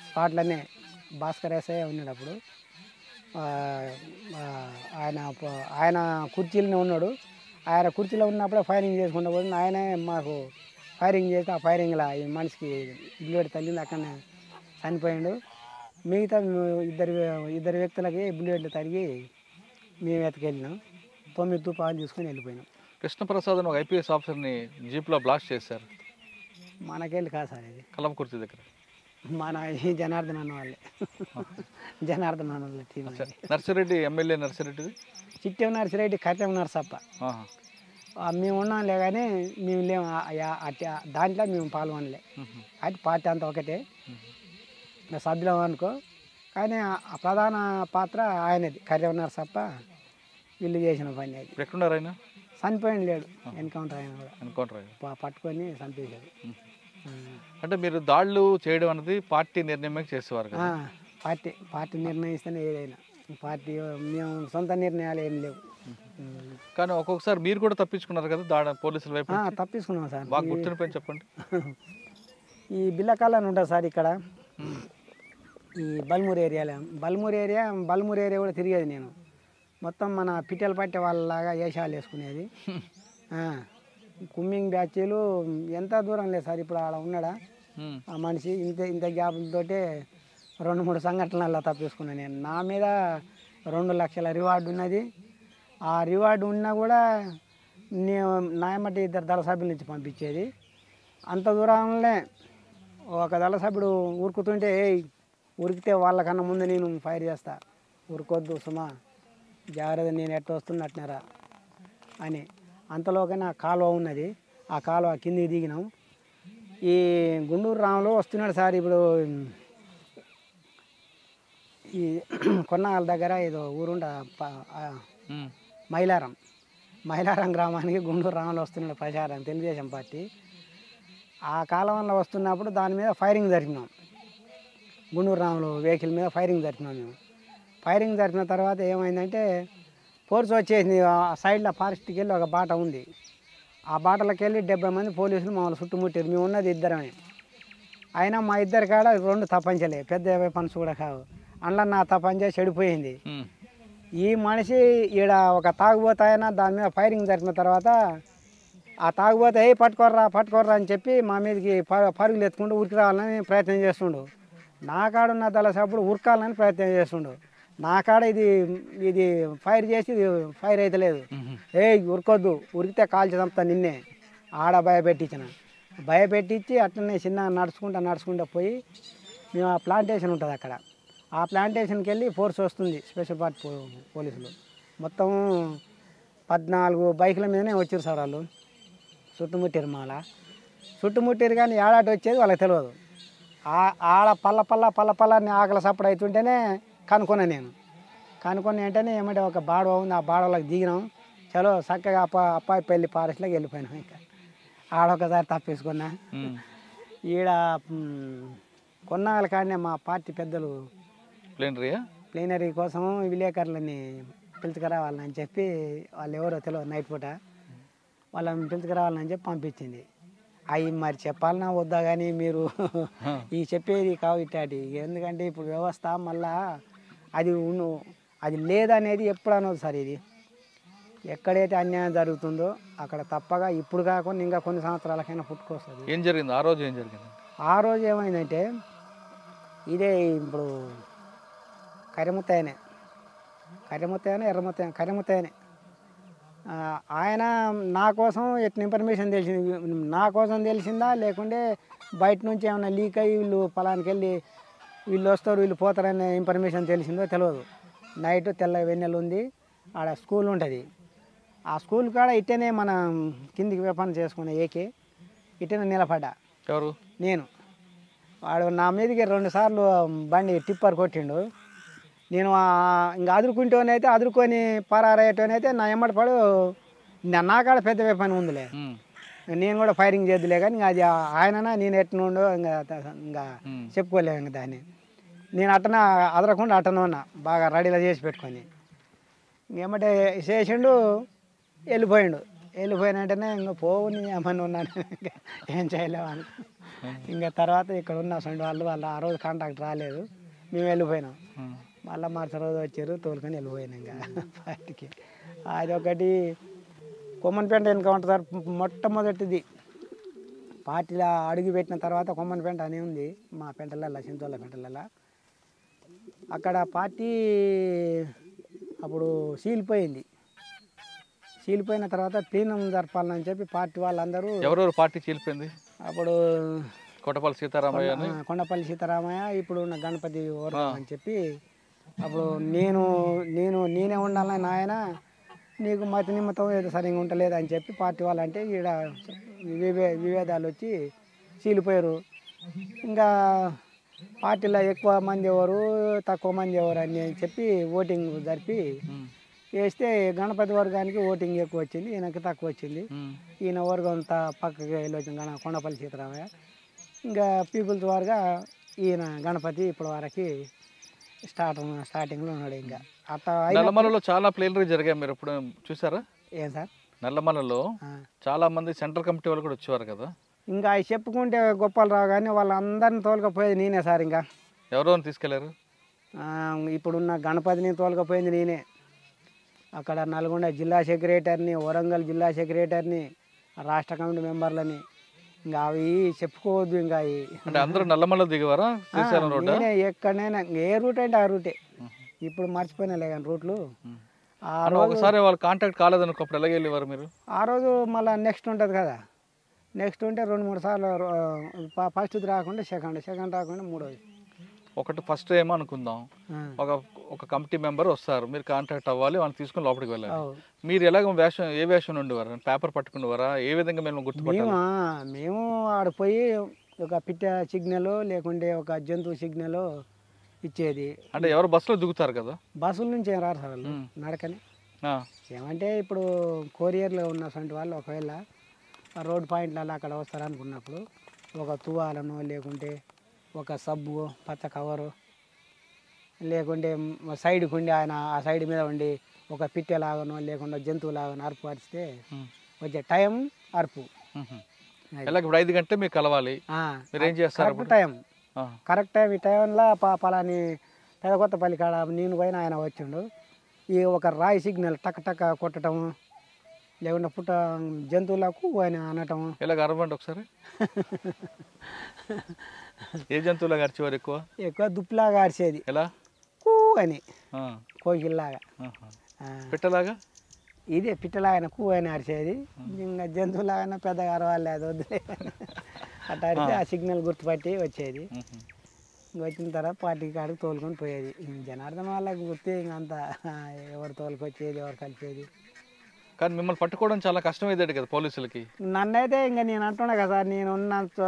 స్పాట్లోనే భాస్కర్ ఎస్ఐ ఉన్నాడు అప్పుడు. ఆయన కుర్చీలోనే ఉన్నాడు. ఆయన కుర్చీలో ఉన్నప్పుడే ఫైరింగ్ చేసుకుంటూ పోతుంది. ఆయనే మాకు ఫైరింగ్ చేస్తే ఆ ఫైరింగ్లో ఈ మనిషికి బుల్లెట్ తగిలింది, అక్కడనే చనిపోయాడు. మిగతా ఇద్దరు వ్యక్తులకి బుల్లెట్లు తరిగి మేము ఎత్తుకెళ్ళినాం. 9 తుపాకులు తీసుకొని వెళ్ళిపోయినాం. కృష్ణప్రసాద్ అని ఒక ఐపీఎస్ ఆఫీసర్ని జీప్లో బ్లాస్ట్ చేశారు. మనకెళ్ళి కాదు సార్ ఇది, కలంకుర్తి దగ్గర. మన ఈ జనార్దన్ అన్న వాళ్ళే. జనార్దన్ అన్న వాళ్ళ టీం. నర్సిరెడ్డి ఎమ్మెల్యే నర్సిరెడ్డిది చిట్టెం నర్సిరెడ్డి కట్టెం నర్సప్ప మేము ఉన్నాంలే, కానీ మేము లేము దాంట్లో మేము పాల్గొనలే. అది పార్టీ అంతా ఒకటే సభ్యులం అనుకో, కానీ ఆ ప్రధాన పాత్ర ఆయనది కర్రెం నర్సప్ప. వీళ్ళు చేసిన పని అది. ఎక్కడున్నారు ఆయన? చనిపోయింది లేడు, ఎన్కౌంటర్ ఆయన కూడా ఎన్కౌంటర్ పట్టుకొని చంపేశాడు. అంటే మీరు దాడులు చేయడం అనేది పార్టీ నిర్ణయం చేసేవారు కదా? పార్టీ నిర్ణయిస్తేనే ఏదైనా. పార్టీ మేము సొంత నిర్ణయాలు ఏం లేవు. కానీ ఒక్కొక్కసారి మీరు కూడా తప్పించుకున్నారు కదా పోలీసుల వైపు? తప్పించుకున్నాం సార్. బాగా గుర్తుండిపోయింది చెప్పండి. ఈ బిల్లకాల అని ఉంటుంది సార్ ఇక్కడ, ఈ బల్మూరు ఏరియాలో. బల్మూరు ఏరియా కూడా తిరిగేది నేను. మొత్తం మన పిట్టెలు పట్టే వాళ్ళలాగా వేషాలు వేసుకునేది. కుమ్మింగ్ బ్యాచీలు ఎంత దూరం లేదు సార్. ఇప్పుడు ఆడ ఉన్నాడా ఆ మనిషి, ఇంత గ్యాప్లతోటే 2-3 సంఘటనలు తప్పించుకున్నాను నేను. నా మీద 2 లక్షల రివార్డు ఉన్నది. ఆ రివార్డు ఉన్నా కూడా నేను నాయమటి 2 దళ సభ్యుల నుంచి పంపించేది. అంత దూరంలో ఒక దళ సభ్యుడు ఉరుకుతుంటే ఉరికితే వాళ్ళకన్నా ముందు నేను ఫైర్ చేస్తా, ఉరుకొద్దు సుమా జాగ్రత్త, నేను ఎట్ట వస్తున్నట్టున్నారా అని. అంతలోకనే ఆ కాలువ ఉన్నది, ఆ కాలువ కిందికి దిగినాం. ఈ గుండూరు రాములు వస్తున్నాడు సార్. ఇప్పుడు ఈ కొన్నాళ్ళ దగ్గర ఏదో ఊరుండ మైలారం గ్రామానికి గుండూరు రాములు వస్తున్నాడు ప్రచారం, తెలుగుదేశం పార్టీ. ఆ కాలంలో వస్తున్నప్పుడు దాని మీద ఫైరింగ్ జరిపినాం. గుండూరు రాములు వెహికల్ మీద ఫైరింగ్ జరిపినాం మేము. ఫైరింగ్ జరిపిన తర్వాత ఏమైందంటే ఫోర్స్ వచ్చేసింది. ఆ సైడ్లో ఫారెస్ట్కి వెళ్ళి ఒక బాట ఉంది. ఆ బాటలోకి వెళ్ళి 70 మంది పోలీసులు మమ్మల్ని చుట్టుముట్టారు. మేము ఉన్నది ఇద్దరమే. అయినా మా ఇద్దరి కాడ 2 తప్పంచలే, పెద్ద వెపన్స్ కూడా కావు. అందులో నా తప్పంచ చెడిపోయింది. ఈ మనిషి ఈడ ఒక తాగుబోతాయన దాని మీద ఫైరింగ్ జరిపిన తర్వాత ఆ తాగుబోతే పట్టుకోర్రా అని చెప్పి మా మీదకి పరుగులు ఎత్తుకుంటూ ఉరికి రావాలని ప్రయత్నం చేస్తుండు. నా కాడున్న దళ సభ్యుడు ఉరకాలని ప్రయత్నం చేస్తుండు. నా కాడ ఇది ఫైర్ చేసి ఫైర్ అవుతలేదు. ఉరకొద్దు, ఉరికితే కాల్చి చంపుతా నిన్నే ఆడ భయపెట్టించి అట్లనే చిన్న నడుచుకుంటూ పోయి మేము ఆ ప్లాంటేషన్ ఉంటుంది అక్కడ. ఆ ప్లాంటేషన్కి వెళ్ళి ఫోర్స్ వస్తుంది, స్పెషల్ పార్టీ పోలీసులు. మొత్తం 14 బైకుల మీదనే వచ్చారు సార్ వాళ్ళు. చుట్టుముట్టారు కానీ ఏడాటి వచ్చేది వాళ్ళకి తెలియదు. ఆడ పల్ల అని ఆకలి సప్పుడు అవుతుంటేనే కనుక్కున్నాను నేను. కనుక్కొని వెంటనే ఏమంటే ఒక బాడవ ఉంది, ఆ బాడవలోకి దిగినాం. చలో చక్కగా అప్పాయిపల్లి ఫారెస్ట్లోకి వెళ్ళిపోయినాం. ఇంకా ఆడొకసారి తప్పేసుకున్నా. ఈడ కొన్నాళ్ళ కాడనే మా పార్టీ పెద్దలు ప్లీనరీ కోసం విలేకరులని పిలుచుకురావాలని చెప్పి, వాళ్ళు ఎవరో తెలియదు, నైట్ పూట వాళ్ళని పిలుచుకురావాలని చెప్పి పంపించింది. అవి మరి చెప్పాలన్నా వద్దా కానీ మీరు ఈ చెప్పేది కావు ఇట్లాంటి. ఎందుకంటే ఇప్పుడు వ్యవస్థ మళ్ళా అది లేదనేది ఎప్పుడు అనదు సార్. ఇది ఎక్కడైతే అన్యాయం జరుగుతుందో అక్కడ తప్పగా ఇప్పుడు కాకుండా ఇంకా కొన్ని సంవత్సరాలకైనా పుట్టుకొస్తుంది. ఏం జరిగింది ఆ రోజు? ఆ రోజు ఏమైందంటే ఇదే ఇప్పుడు కర్రెముత్తయ్యనే ఆయన నా కోసం ఎట్లా ఇన్ఫర్మేషన్ తెలిసింది, నా కోసం తెలిసిందా లేకుంటే బయట నుంచి ఏమైనా లీక్ అయ్యి వీళ్ళు పొలానికి వెళ్ళి వీళ్ళు వస్తారు వీళ్ళు పోతారనే ఇన్ఫర్మేషన్ తెలిసిందో తెలియదు. నైట్ తెల్ల వెన్నెల ఉంది, ఆడ స్కూల్ ఉంటుంది. ఆ స్కూల్ కాడ ఇట్టనే మనం కిందికి పని చేసుకునే ఏకే ఇట్టనే నిలబడ్డా. ఎవరు? నేను. వాడు నా మీదకి 2 సార్లు బండి టిప్పర్ కొట్టిండు. నేను ఇంకా అదురుకుంటేనైతే అదురుకొని పరారయ్యేటోనైతే నా ఎమ్మడి పడు నా కాడ పెద్ద పని ఉందిలే, నేను కూడా ఫైరింగ్ చేద్దులే. కానీ ఇంకా అది ఆయననా నేను ఎట్నుండో ఇంకా చెప్పుకోలేము. ఇంకా దాన్ని నేను అట్టన అదరకుండా అట్టన ఉన్నా బాగా రెడీలో చేసి పెట్టుకొని. ఏమంటే చేసిండు, వెళ్ళిపోయిండు. వెళ్ళిపోయిన వెంటనే ఇంకా పోవు నీ అమ్మని ఉన్నాను, ఏం చేయలేము అని. ఇంకా తర్వాత ఇక్కడ ఉన్న వాళ్ళు ఆ రోజు కాంటాక్ట్ రాలేదు, మేము వెళ్ళిపోయినాం. మళ్ళీ మరుసటి రోజు వచ్చారు, తోలుకొని వెళ్ళిపోయినాం ఇంకా బయటికి. అది ఒకటి కొమ్మన్పేంట ఎన్కౌంటర్ సార్ మొట్టమొదటిది. పార్టీలో అడుగు పెట్టిన తర్వాత కొమ్మన్పేంట అని ఉంది మా పెంటలలో, చింతోళ్ళ పెంటలలో. అక్కడ పార్టీ అప్పుడు సీలిపోయింది. చీలిపోయిన తర్వాత ప్లీనం జరపాలని చెప్పి పార్టీ వాళ్ళందరూ. ఎవరెవరు పార్టీ చీలిపోయింది? అప్పుడు కొండపల్లి సీతారామయ్య, కొండపల్లి సీతారామయ్య, ఇప్పుడు ఉన్న గణపతి ఓరం అని చెప్పి. అప్పుడు నేనే ఉండాలని ఆయన, నీకు మతి నిమిత్తం ఏదో సరిగ్గా ఉండలేదు అని చెప్పి పార్టీ వాళ్ళు అంటే ఈడ విభేదాలు వచ్చి చీలిపోయారు. ఇంకా పార్టీలో ఎక్కువ మంది ఎవరు తక్కువ మంది ఎవరు అని చెప్పి ఓటింగ్ జరిపి వేస్తే గణపతి వర్గానికి ఓటింగ్ ఎక్కువ వచ్చింది, ఈయనకి తక్కువ వచ్చింది. ఈయన వర్గం అంతా పక్కకి వెళ్ళి వచ్చింది కొండపల్లి సీతారామయ్య. ఇంకా పీపుల్స్ వారుగా ఈయన గణపతి ఇప్పటి వరకు స్టార్టింగ్లో ఉన్నాడు. ఇంకా అట్లా నల్లమలలో చాలా ప్లేనరీ జరిగాయి, మీరు ఎప్పుడు చూసారా? ఏం సార్, నల్లమలలో చాలా మంది సెంట్రల్ కమిటీ వాళ్ళు కూడా వచ్చేవారు కదా. ఇంకా అవి చెప్పుకుంటే గొప్పలు రావు కానీ వాళ్ళందరినీ తోలుకపోయేది నేనే సార్. ఇంకా ఎవరో తీసుకెళ్లారు? ఇప్పుడున్న గణపతిని తోలుకపోయింది నేనే. అక్కడ నల్గొండ జిల్లా సెక్రటరీని, వరంగల్ జిల్లా సెక్రటరీని, రాష్ట్ర కమిటీ మెంబర్లని, ఇంకా అవి చెప్పుకోవద్దు. ఇంకా అంటే అందరూ నల్లమల్లో దిగేవారా? నేనే ఎక్కడైనా ఏ రూట్ అంటే ఆ రూటే. ఇప్పుడు మర్చిపోయినా కానీ రూట్లు. ఒకసారి వాళ్ళు కాంటాక్ట్ కాలేదనుకో, అప్పుడు ఎలాగ వెళ్ళేవారు మీరు? ఆ రోజు మళ్ళీ నెక్స్ట్ ఉంటుంది కదా, నెక్స్ట్ ఉంటే 2-3 సార్లు ఫస్ట్ రాకుండా సెకండ్ రాకుండా మూడోది. ఒకటి ఫస్ట్ ఏమో అనుకుందాం, ఒక కమిటీ మెంబర్ వస్తారు, మీరు కాంటాక్ట్ అవ్వాలి, వాళ్ళని తీసుకుని లోపలికి వెళ్ళాలి. మీరు ఎలాగ ఏ వేషం ఉండేవారు? పేపర్ పట్టుకునేవారా? ఏ విధంగా మేము గుర్తుపట్టాలి? మేము ఆడిపోయి ఒక పిట్ట సిగ్నల్ లేకుంటే ఒక జంతువు సిగ్నల్ ఇచ్చేది. అంటే ఎవరు బస్సులో దిగుతారు కదా? బస్సుల నుంచి ఏం రారు సార్ వాళ్ళు, నడకని. ఏమంటే ఇప్పుడు కొరియర్లో ఉన్నటువంటి వాళ్ళు ఒకవేళ రోడ్ పాయింట్లలో అక్కడ వస్తారనుకున్నప్పుడు ఒక తువాలను లేకుంటే ఒక సబ్బు పచ్చ కవరు లేకుంటే సైడ్కి ఉండి ఆయన ఆ సైడ్ మీద ఉండి ఒక పిట్టెలాగానో లేకుండా జంతువులాగానో అరుపు అరిస్తే వచ్చే టైం అరుపు. ఇప్పుడు 5 గంటలు మీకు కలవాలి, మీరు ఏం చేస్తారు? Correct time. ఈ టైంలో పలాని పెదకొత్తపల్లి కాడ నేను పోయిన ఆయన వచ్చిండు, ఈ ఒక రాయి సిగ్నల్ టక్ టక్ కొట్టడం లేకుండా పుట్ట జంతువులకు ఆయన అనటం. ఇలాగ అరవండి ఒకసారి. ఏ జంతువులాగా అరిచేవారు? ఎక్కువ దుప్పులాగా అరిచేది. ఎలా? కూ అని, కోకిల్లాగా. పిట్టలాగా? ఇదే పిట్టలాగా కూ అని అరిచేది. ఇంకా జంతువులాగా పెద్దగా అరవాలేదు, వద్దులే అట్లా అరిస్తే ఆ సిగ్నల్ గుర్తుపట్టి వచ్చేది. వచ్చిన తర్వాత పార్టీ కాడికి తోలుకొని పోయేది. జనార్దన్ వాళ్ళకి గుర్తు ఇంకా అంతా ఎవరు తోలుకొచ్చేది ఎవరు కలిపేది. కానీ మిమ్మల్ని పట్టుకోవడం చాలా కష్టమైంది కదా పోలీసులకి? నన్నైతే ఇంకా నేను అంటున్నా కదా సార్, నేను ఉన్నంత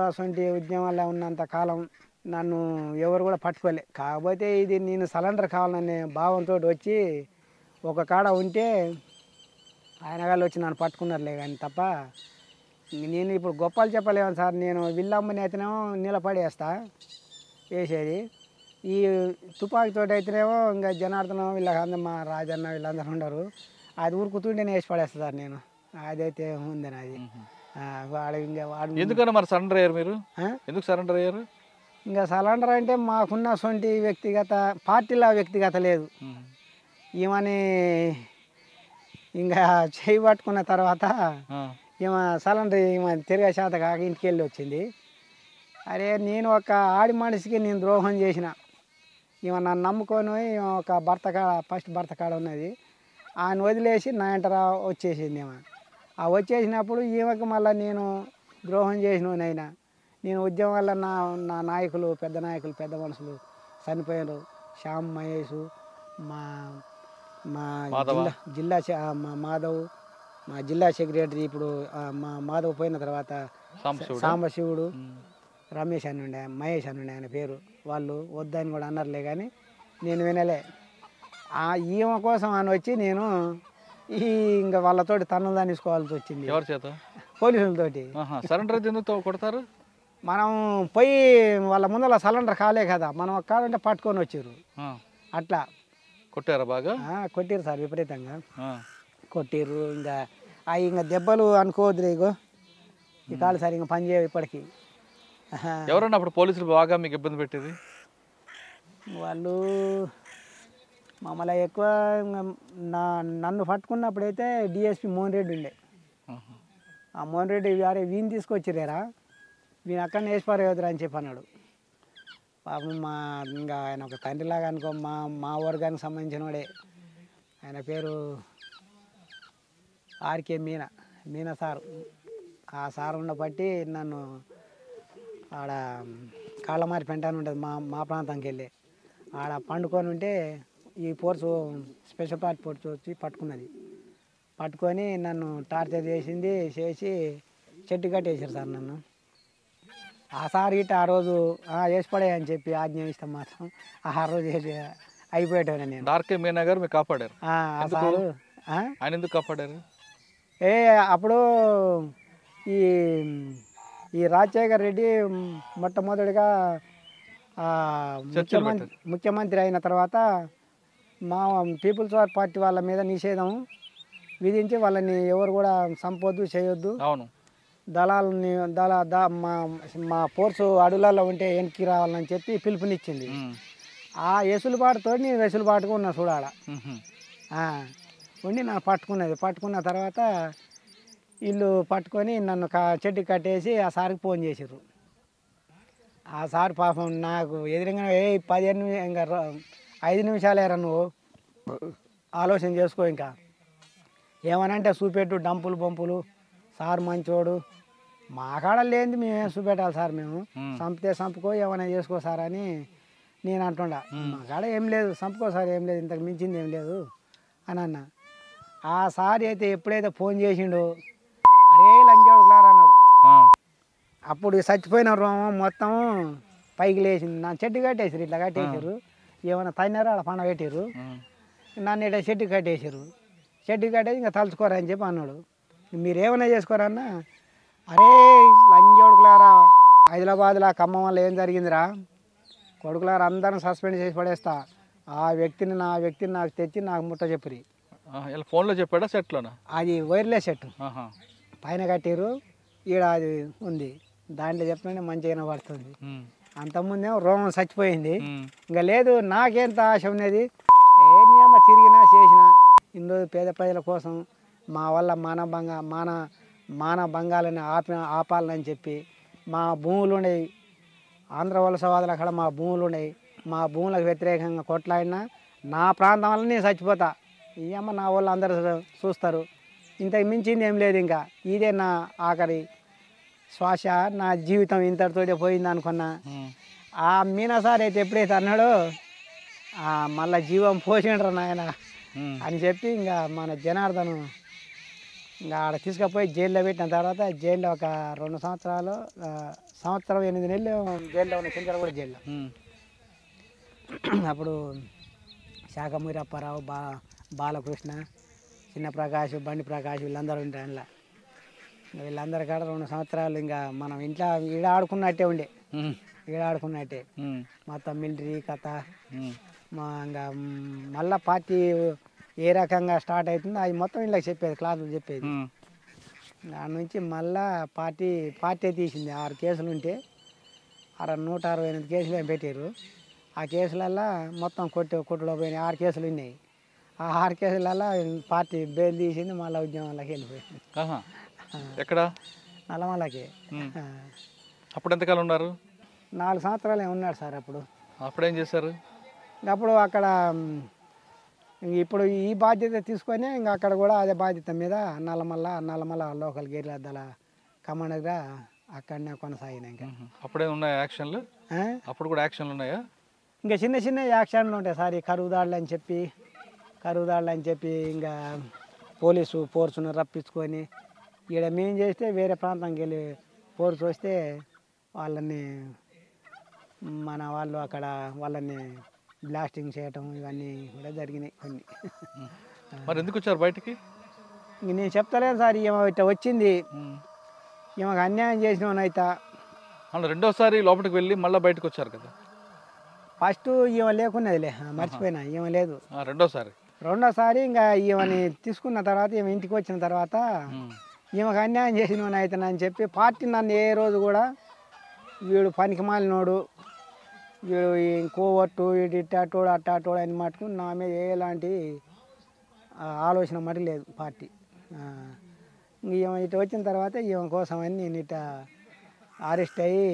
ఉద్యమాల్లో ఉన్నంత కాలం నన్ను ఎవరు కూడా పట్టుకోలే. కాకపోతే ఇది నేను సరెండర్ కావాలనే భావంతో వచ్చి ఒక కాడ ఉంటే ఆయన వాళ్ళు వచ్చి నన్ను పట్టుకున్నారులే కానీ తప్ప నేను ఇప్పుడు గొప్పలు చెప్పలేము సార్. నేను విల్లమ్మని అయితేనేమో నిలబడేస్తా వేసేది, ఈ తుపాకీతోటి అయితేనేమో ఇంకా జనార్దనం వీళ్ళందరూ మా రాజన్న వీళ్ళందరూ ఉండరు, అది ఊరుకుతుంటేనే వేసి పడేస్తా సార్ నేను. అదైతే ఉందని అది వాడు ఇంకా వాడు. ఎందుకన్నా మరి సరెండర్ అయ్యారు మీరు? ఎందుకు సరెండర్ అయ్యారు? ఇంకా సరెండర్ అంటే మాకున్న సొంటి వ్యక్తిగత పార్టీలో వ్యక్తిగత లేదు. ఈమెని ఇంకా చేయి పట్టుకున్న తర్వాత ఈమె సరెండర్ ఈమె తిరిగే శాత కాక ఇంటికి వెళ్ళి వచ్చింది. అరే నేను ఒక ఆడి మనిషికి నేను ద్రోహం చేసిన, ఈమె నన్ను నమ్ముకొని ఒక భర్త కాడ ఫస్ట్ భర్త కాడ ఉన్నది, ఆయన వదిలేసి నా వెంట వచ్చేసింది ఏమో. ఆ వచ్చేసినప్పుడు ఈమెకు మళ్ళీ నేను ద్రోహం చేసినైనా నేను ఉద్యమం వల్ల నా నాయకులు పెద్ద మనుషులు చనిపోయారు. శ్యామ్ మహేష్, మా మా మా మాధవ్, మా జిల్లా సెక్రటరీ ఇప్పుడు మా మాధవ్ పోయిన తర్వాత సాంబశివుడు, రమేష్ అని ఉండే, మహేష్ అని ఉండే ఆయన పేరు. వాళ్ళు వద్దని కూడా అన్నారులే కానీ నేను వినలే. ఈమె కోసం అని వచ్చి నేను ఇంకా వాళ్ళతోటి తన్నులు తీసుకోవాల్సి వచ్చింది. ఎవరి చేత? పోలీసులతోటి. సరెండర్ ఎందుకు కొడతారు? మనం పోయి వాళ్ళ ముందర సరెండర్ కాలే కదా, మనం కాదంటే పట్టుకొని వచ్చారు. అట్లా కొట్టారా? బాగా కొట్టిరు సార్, విపరీతంగా కొట్టిర్రు. ఇంకా దెబ్బలు అనుకోవద్దులే, ఇగో ఈ కాలు సార్ ఇంకా పని చేయవు ఇప్పటికీ. ఎవరన్నా అప్పుడు పోలీసులు బాగా మీకు ఇబ్బంది పెట్టేది? వాళ్ళు మమ్మల్ని ఎక్కువ నన్ను పట్టుకున్నప్పుడైతే డిఎస్పి మోహన్ రెడ్డి ఉండే. ఆ మోహన్ రెడ్డి అరే వీని తీసుకొచ్చిరేరా, వీని అక్కడనే వేసిపారేవద్దురా అని చెప్పి అన్నాడు. పాపం ఇంకా ఆయన ఒక తండ్రిలాగా అనుకో, మా వర్గానికి సంబంధించిన వాడే. ఆయన పేరు ఆర్కే మీనా సార్. ఆ సార్ ఉండబట్టి నన్ను ఆడ కాళ్ళమారి పెంట అని ఉంటుంది మా ప్రాంతానికి వెళ్ళి, ఆడ పండుకొని ఉంటే ఈ ఫోర్సు స్పెషల్ పార్టీ ఫోర్స్ వచ్చి పట్టుకొని నన్ను టార్చర్ చేసి చెట్టు కట్టేసారు సార్ నన్ను. ఆ సార్ గిట్ట ఆ రోజు వేసి పడే అని చెప్పి ఆజ్ఞ ఇస్తాం మాత్రం ఆ రోజు అయిపోయేటోనే నేను. ఆర్కే మీనా గారు మీకు కాపాడారు. ఆ సారు ఆయన ఎందుకు కాపాడారు? అప్పుడు ఈ రాజశేఖర్ రెడ్డి మొట్టమొదటిగా ముఖ్యమంత్రి అయిన తర్వాత మా పీపుల్స్ వార్ పార్టీ వాళ్ళ మీద నిషేధం విధించి వాళ్ళని ఎవరు కూడా సంపొద్దు చేయొద్దు, అవును, దళాలని మా ఫోర్సు అడవులలో ఉంటే వెనక్కి రావాలని చెప్పి పిలుపునిచ్చింది. ఆ వెసులుబాటుతో నేను వెసులుబాటుగా ఉన్నా చూడాల ఉండి నా పట్టుకున్న తర్వాత వీళ్ళు పట్టుకొని నన్ను చెట్టు కట్టేసి ఆ సార్కి ఫోన్ చేసారు. ఆ సార్ పాపం నాకు ఎదురుగా 5 నిమిషాలేరా నువ్వు ఆలోచన చేసుకో, ఇంకా ఏమనంటే చూపెట్టు డంపులు పంపులు, సార్ మంచోడు, మా కాడ లేనిది మేమేం చూపెట్టాలి సార్, మేము చంపితే చంపుకో ఏమైనా చేసుకో సార్ అని నేను అంటుండా. మా కాడ ఏం లేదు, చంపుకో సార్, ఏం లేదు, ఇంతకు మించింది ఏం లేదు అని అన్న. ఆ సార్ అయితే ఎప్పుడైతే ఫోన్ చేసిండో అరే లంజోడు క్లార్ అన్నాడు. అప్పుడు చచ్చిపోయిన రోమం మొత్తం పైకి లేచింది. నా చెట్టు కట్టేసారు, ఇట్లా కట్టేసారు, ఏమైనా తన్నారో అలా పండ పెట్టారు, నన్ను ఇట్లా చెట్టు కట్టేసారు. చెట్టు కట్టేసి ఇంకా తలుచుకోరా అని చెప్పి అన్నాడు. మీరు ఏమైనా చేసుకోరా అన్న. అరే లంజోడుకులారా, హైదరాబాద్లో ఖమ్మం వల్ల ఏం జరిగిందిరా, కొడుకులారా అందరం సస్పెండ్ చేసి పడేస్తా, ఆ వ్యక్తిని నాకు తెచ్చి నాకు ముట్ట చెప్పిరి. ఫోన్లో చెప్పాడా సెట్లోనా? అది వైర్లెస్ సెట్ పైన కట్టారు, ఈడ అది ఉంది, దాంట్లో చెప్పిన మంచిగా పడుతుంది. అంతకుముందేమో రోమం చచ్చిపోయింది. ఇంకా లేదు నాకేంత ఆశ ఉన్నది, ఏ నియమ తిరిగినా చేసినా ఇన్ని పేద ప్రజల కోసం మా వల్ల మాన భంగాలని ఆపాలని చెప్పి మా భూములు ఉండేవి, ఆంధ్ర వలసవాదులు అక్కడ మా భూములు ఉండేవి, మా భూములకు వ్యతిరేకంగా కొట్లాడినా నా ప్రాంతం వల్ల నేను చచ్చిపోతా, ఈ అమ్మ నా వాళ్ళు అందరూ చూస్తారు, ఇంతకు మించింది ఏం లేదు, ఇంకా ఇదే నా ఆఖరి శ్వాస, నా జీవితం ఇంతటితోటే పోయింది అనుకున్నా. ఆ మీనా సార్ అయితే ఎప్పుడైతే అన్నాడో మళ్ళీ జీవం పోసిండ్రు నాయన అని చెప్పి ఇంకా మన జనార్దన్ ఇంకా ఆడ తీసుకుపోయి జైల్లో పెట్టిన తర్వాత జైల్లో ఒక 2 సంవత్సరాలు, సంవత్సరం 8 నెలలు జైల్లో ఉన్న, చింతలగూడ జైల్లో. అప్పుడు శాఖమూరి అప్పారావు, బాలకృష్ణ, చిన్న ప్రకాష్, బండి ప్రకాష్ వీళ్ళందరూ ఉంటారు. అందులో వీళ్ళందరి కాడ 2 సంవత్సరాలు ఇంకా మనం ఇంట్లో ఈడ ఆడుకున్నట్టే ఉండే, మొత్తం మిలిటరీ కథ. ఇంకా మళ్ళీ పార్టీ ఏ రకంగా స్టార్ట్ అవుతుందో అది మొత్తం వీళ్ళకి చెప్పేది, క్లాసులు చెప్పేది. దాని నుంచి మళ్ళా పార్టీ తీసింది. 6 కేసులు ఉంటే 168 కేసులు ఏం పెట్టారు. ఆ కేసులల్లో మొత్తం కొట్టులో పోయినాయి. 6 కేసులు ఉన్నాయి. ఆ 6 కేసులల్లో పార్టీ బెయిల్ తీసింది, మళ్ళీ ఉద్యమంలోకి వెళ్ళిపోయింది. ఎక్కడ? నల్లమల్లకి. అప్పుడు ఎంతకాలం ఉన్నారు? 4 సంవత్సరాలు ఉన్నాడు సార్. అప్పుడు ఏం చేశారు? అప్పుడు అక్కడ ఇప్పుడు ఈ బాధ్యత తీసుకొని ఇంకా అక్కడ కూడా అదే బాధ్యత మీద నల్లమల్ల లోకల్ గేర్లద్దాల కమాండర్గా అక్కడనే కొనసాగిన ఇంకా. అప్పుడే ఉన్నాయా యాక్షన్లు? అప్పుడు కూడా యాక్షన్లు ఉన్నాయా? ఇంకా చిన్న చిన్న యాక్షన్లు ఉంటాయి సార్. ఈ కరువు దాడులు అని చెప్పి ఇంకా పోలీసు ఫోర్సును రప్పించుకొని ఇక్కడ మేము చేస్తే వేరే ప్రాంతానికి వెళ్ళి ఫోర్స్ వస్తే వాళ్ళని మన వాళ్ళు అక్కడ వాళ్ళని బ్లాస్టింగ్ చేయటం ఇవన్నీ కూడా జరిగినాయి కొన్ని. మరి ఎందుకు వచ్చారు బయటికి? ఇంక నేను చెప్తలేను సార్, ఈమె ఇట్లా వచ్చింది, ఈమెకు అన్యాయం చేసినవనైతే. అలా రెండోసారి లోపలికి వెళ్ళి మళ్ళీ బయటకు వచ్చారు కదా? ఫస్ట్ ఈమె లేకున్నదిలే, మర్చిపోయినా, ఈమె లేదు. రెండోసారి ఇంకా ఈమెని తీసుకున్న తర్వాత ఈమె ఇంటికి వచ్చిన తర్వాత ఈమెకు అన్యాయం చేసినవనైతే అని చెప్పి పార్టీ నన్ను ఏ రోజు కూడా వీడు పనికి మాలినోడు, వీడు కోవట్టు, వీడు ఇట్టాటోడు అట్టాటోడు అని మటుకు నా మీద ఎలాంటి ఆలోచన మరి లేదు పార్టీ. ఈమె ఇటు వచ్చిన తర్వాత ఈమె కోసం అని నేను ఇట్లా అరెస్ట్ అయ్యి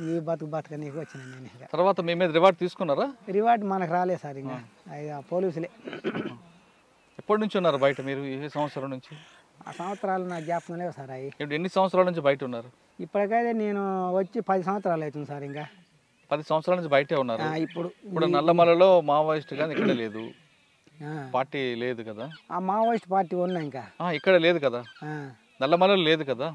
ఈ బతుకనీకి వచ్చిన నేను. తర్వాత మీ మీద రివార్డ్ తీసుకున్నారా? రివార్డ్ మనకు రాలేదు సార్, ఇంకా పోలీసులే. ఎప్పటి నుంచి ఉన్నారు బయట మీరు? ఏ సంవత్సరం నుంచి? ఆ సంవత్సరాలు నాకు జ్ఞాపకం లేవు సార్. ఎన్ని సంవత్సరాల నుంచి బయట ఉన్నారు? ఇప్పటికైతే నేను వచ్చి 10 సంవత్సరాలు అవుతుంది సార్. ఇంకా 10 సంవత్సరాల నుంచి బయటే ఉన్నారు. ఇప్పుడు నల్లమలలో మావోయిస్ట్ కానీ ఇక్కడ లేదు, పార్టీ లేదు కదా? ఆ మావోయిస్ట్ పార్టీ ఉన్నా ఇంకా ఇక్కడ లేదు కదా, నల్లమలలో లేదు కదా?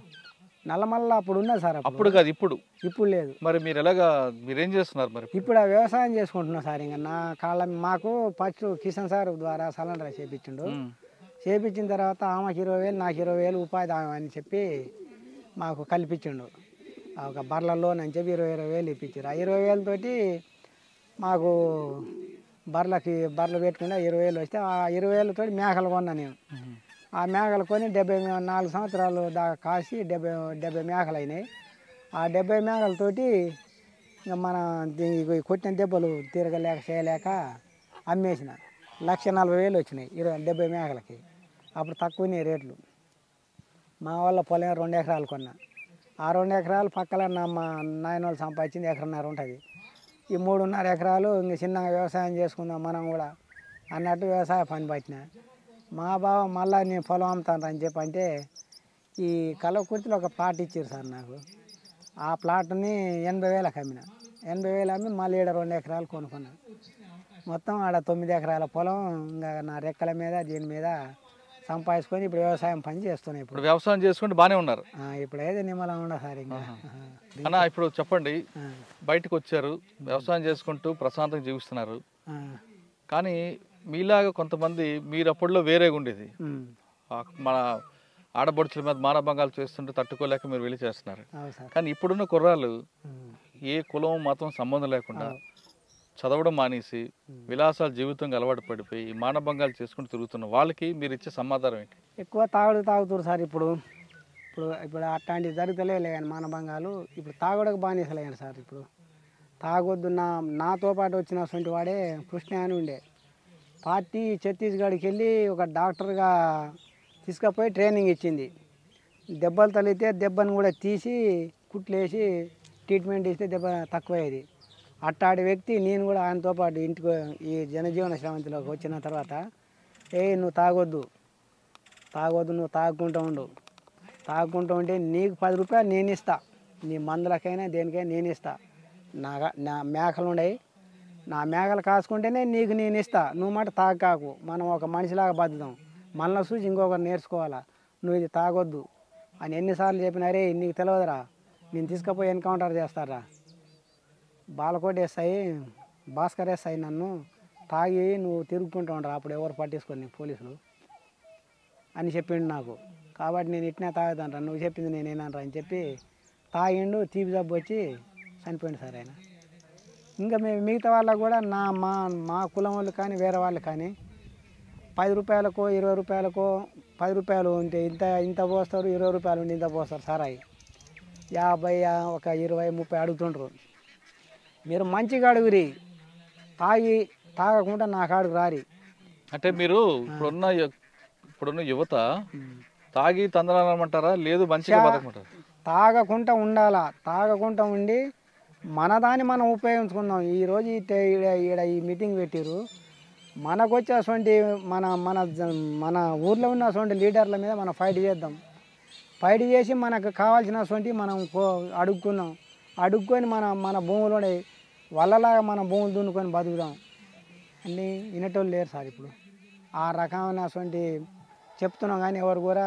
నల్లమల్ల అప్పుడు ఉన్నది సార్. అప్పుడు కాదు, ఇప్పుడు లేదు. మరి మీరేం చేస్తున్నారు మరి? ఇప్పుడు ఆ వ్యవసాయం చేసుకుంటున్నాం సార్. ఇంకా నా కాళ్ళ మాకు ఫస్ట్ కిషన్ సార్ ద్వారా సలెండర్ చేపించిన తర్వాత ఆమెకి 20,000 నాకు 20,000 ఉపాధి అని చెప్పి మాకు కల్పించిండు. ఒక బర్ల లోన్ అని చెప్పి 20,000 ఇప్పించారు. ఆ 20,000 తోటి మాకు బర్రెలు పెట్టుకుంటే 20,000 వస్తే ఆ 20,000 తోటి మేకలు కొన్నా నేను. ఆ మేకలు కొని 74 సంవత్సరాలు దాకా కాసి 70 మేకలు అయినాయి. ఆ 70 మేకలతోటి ఇంకా మన కొట్టిన దెబ్బలు తిరగలేక చేయలేక అమ్మేసిన. 1,40,000 వచ్చినాయి 70 మేకలకి. అప్పుడు తక్కువనే రేట్లు. మా వాళ్ళ పొలం 2 ఎకరాలు కొన్నా. ఆ 2 ఎకరాలు పక్కన మా నాయన వాళ్ళు సంపాదించింది 1.5 ఎకరం ఉంటుంది. ఈ 3.5 ఎకరాలు ఇంక చిన్నగా వ్యవసాయం చేసుకుందాం మనం కూడా అన్నట్టు వ్యవసాయ పని పట్టిన. మా బావ మళ్ళీ నేను పొలం అమ్ముతాను అని చెప్పి అంటే ఈ కలవకుర్తిలో ఒక ప్లాట్ ఇచ్చారు సార్ నాకు. ఆ ప్లాట్ని 80,000కి అమ్మిన. 80,000 అమ్మి మళ్ళీ 2 ఎకరాలు కొనుక్కున్నాను. మొత్తం ఆడ 9 ఎకరాల పొలం ఇంకా నా రెక్కల మీద దీని మీద సంపాదించుకొని ఇప్పుడు వ్యవసాయం పని చేస్తున్నాయి. ఇప్పుడు వ్యవసాయం చేసుకుంటే బాగానే ఉన్నారు. ఇప్పుడు ఏదో నిమ్మలం ఉండదు సార్. ఇంకా అన్న ఇప్పుడు చెప్పండి, బయటకు వచ్చారు, వ్యవసాయం చేసుకుంటూ ప్రశాంతంగా జీవిస్తున్నారు. కానీ మీలాగా కొంతమంది మీరు అప్పట్లో వేరేగా ఉండేది, మన ఆడబడుచుల మీద మానభంగాలు చేస్తుంటే తట్టుకోలేక మీరు వెళ్ళి చేస్తున్నారు. కానీ ఇప్పుడున్న కుర్రాళ్ళు ఏ కులం మతం సంబంధం లేకుండా చదవడం మానేసి విలాసాల జీవితంగా అలవాటు పడిపోయి మానభంగాలు చేసుకుంటూ తిరుగుతున్న వాళ్ళకి మీరు ఇచ్చే సమాధానం ఏంటి? ఎక్కువ తాగుతారు సార్. ఇప్పుడు అట్లాంటివి జరుగుతలే కానీ మానభంగాలు ఇప్పుడు తాగుడకు బానిసలేను సార్. ఇప్పుడు తాగొద్దు. నాతో పాటు వచ్చిన వాడే కృష్ణ అని ఉండే పార్టీ ఛత్తీస్గఢ్కి వెళ్ళి ఒక డాక్టర్గా తీసుకుపోయి ట్రైనింగ్ ఇచ్చింది. దెబ్బలు తగిలితే దెబ్బను కూడా తీసి కుట్లేసి ట్రీట్మెంట్ ఇస్తే దెబ్బ తక్కువయ్యేది. అట్టాడి వ్యక్తి నేను కూడా ఆయనతో పాటు ఇంటికి ఈ జనజీవన శ్రవంతిలోకి వచ్చిన తర్వాత నువ్వు తాగొద్దు, నువ్వు తాగుకుంటూ ఉంటే నీకు 10 రూపాయలు నేను ఇస్తా, నీ మందులకైనా దేనికైనా నేను ఇస్తా. నా మేకలు ఉన్నాయి, నా మేకలు కాసుకుంటేనే నీకు నేను ఇస్తా. నువ్వు మాట తాగాకు, మనం ఒక మనిషిలాగా బతుకుతాం, మనలో చూసి ఇంకొకరు నేర్చుకోవాలా, నువ్వు ఇది తాగొద్దు అని ఎన్నిసార్లు చెప్పినారే నీకు తెలియదురా, నేను తీసుకుపోయి ఎన్కౌంటర్ చేస్తారా, బాలకోట వేస్తాయి, భాస్కర్ వేస్తాయి, నన్ను తాగి నువ్వు తిరుగుకుంటూ ఉండరా, అప్పుడు ఎవరు పట్టించుకొని పోలీసులు అని చెప్పిండు నాకు. కాబట్టి నేను ఇట్నే తాగుతాను, నువ్వు చెప్పింది నేనేనరా అని చెప్పి తాగిండు. తీపి జబ్బు వచ్చి చనిపోయింది సార్ ఆయన. ఇంకా మిగతా వాళ్ళకు కూడా మా కులం వాళ్ళు కానీ వేరే వాళ్ళు కానీ 10 రూపాయలకో 20 రూపాయలకో 10 రూపాయలు ఉంటే ఇంత పోస్తారు, 20 రూపాయలు ఉంటే ఇంత పోస్తారు సారాయి. 50 ఒక 20 30 అడుగుతుండ్రు. మీరు మంచిగా అడుగురి, తాగకుండా నా కాడుకు రారి. అంటే మీరు ఇప్పుడున్న యువత తాగి తందనాలమంటారా, లేదు మంచిగా బతకమంటారా? తాగకుండా ఉండాలా, తాగకుండా ఉండి మన దాన్ని మనం ఉపయోగించుకుందాం. ఈరోజు ఈడ ఈ మీటింగ్ పెట్టిరు, మనకు వచ్చేటువంటి మన మన మన ఊర్లో ఉన్న అటువంటి లీడర్ల మీద మనం ఫైట్ చేద్దాం. ఫైట్ చేసి మనకు కావాల్సినటువంటి మనం అడుక్కుందాం. అడుక్కొని మన భూములోనే వాళ్ళలాగా మన భూములు దున్నుకొని బతుకుదాం అన్నీ వినేటోళ్ళు లేరు సార్ ఇప్పుడు. ఆ రకమైనటువంటి చెప్తున్నాం కానీ ఎవరు కూడా.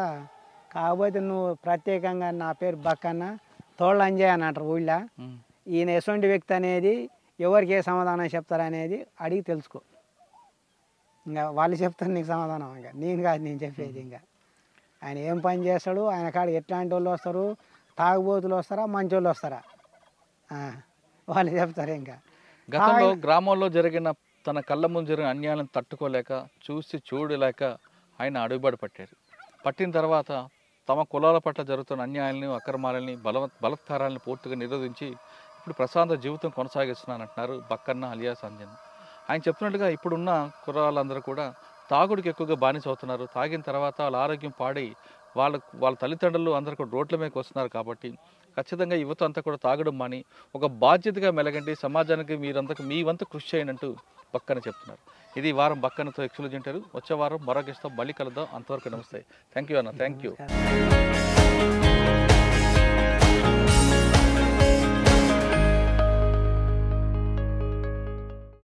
కాకపోతే నువ్వు ప్రత్యేకంగా నా పేరు బక్కన్న తోళ్ళ అంజయ్ అని అంటారు ఊళ్ళో. ఈయన ఎటువంటి వ్యక్తి అనేది ఎవరికి ఏ సమాధానం చెప్తారనేది అడిగి తెలుసుకో. ఇంకా వాళ్ళు చెప్తారు నీకు సమాధానం. ఇంకా నేను కాదు నేను చెప్పేది. ఇంకా ఆయన ఏం పని చేస్తాడు, ఆయన కాడ ఎట్లాంటి వాళ్ళు వస్తారు, తాగుబోతులు వస్తారా మంచి వాళ్ళు వస్తారా వాళ్ళు చెప్తారు. ఇంకా గతంలో గ్రామంలో జరిగిన తన కళ్ళ ముందు జరిగిన అన్యాయాలను తట్టుకోలేక చూడలేక ఆయన అడుగుబాటు పట్టారు. పట్టిన తర్వాత తమ కులాల పట్ల జరుగుతున్న అన్యాయాలను అక్రమాలని బలత్కారాలను పూర్తిగా నిరోధించి ఇప్పుడు ప్రశాంత జీవితం కొనసాగిస్తున్నానంటున్నారు బక్కన్న అలియాస్ అంజన్. ఆయన చెప్పినట్టుగా ఇప్పుడున్న కుర్రాళ్ళందరూ కూడా తాగుడికి ఎక్కువగా బానిస అవుతున్నారు. తాగిన తర్వాత వాళ్ళ ఆరోగ్యం పాడై వాళ్ళ తల్లిదండ్రులు అందరూ కూడా రోడ్ల మీదకి వస్తున్నారు. కాబట్టి ఖచ్చితంగా యువత అంతా కూడా తాగడం మాని ఒక బాధ్యతగా మెలగండి, సమాజానికి మీ వంతు కృషి చేయనంటూ బక్కన చెప్తున్నారు. ఇది వారం బక్కనతో ఎక్స్క్లూజివ్ ఇంటర్వ్యూ. వచ్చే వారం మరొక ఇష్టం మళ్ళీ కలుద్దాం. అంతవరకు నమస్తే. థ్యాంక్ యూ అన్న. Thank you.